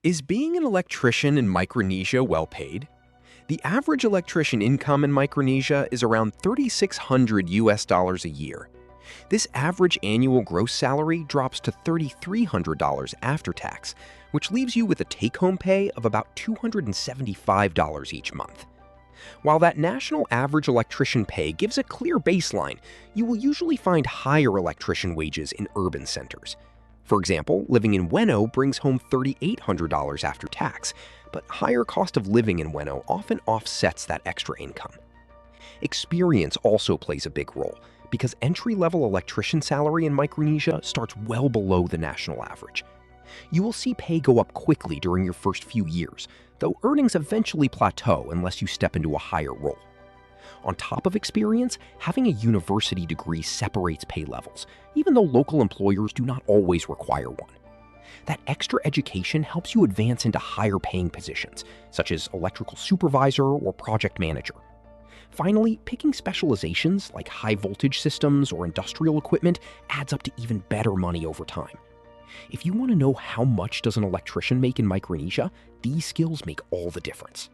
Is being an electrician in Micronesia well paid? The average electrician income in Micronesia is around 3,600 US dollars a year. This average annual gross salary drops to $3,300 after tax, which leaves you with a take-home pay of about $275 each month. While that national average electrician pay gives a clear baseline, you will usually find higher electrician wages in urban centers. For example, living in Weno brings home $3,800 after tax, but higher cost of living in Weno often offsets that extra income. Experience also plays a big role, because entry-level electrician salary in Micronesia starts well below the national average. You will see pay go up quickly during your first few years, though earnings eventually plateau unless you step into a higher role. On top of experience, having a university degree separates pay levels, even though local employers do not always require one. That extra education helps you advance into higher paying positions, such as electrical supervisor or project manager. Finally, picking specializations like high voltage systems or industrial equipment adds up to even better money over time. If you want to know how much does an electrician make in Micronesia, these skills make all the difference.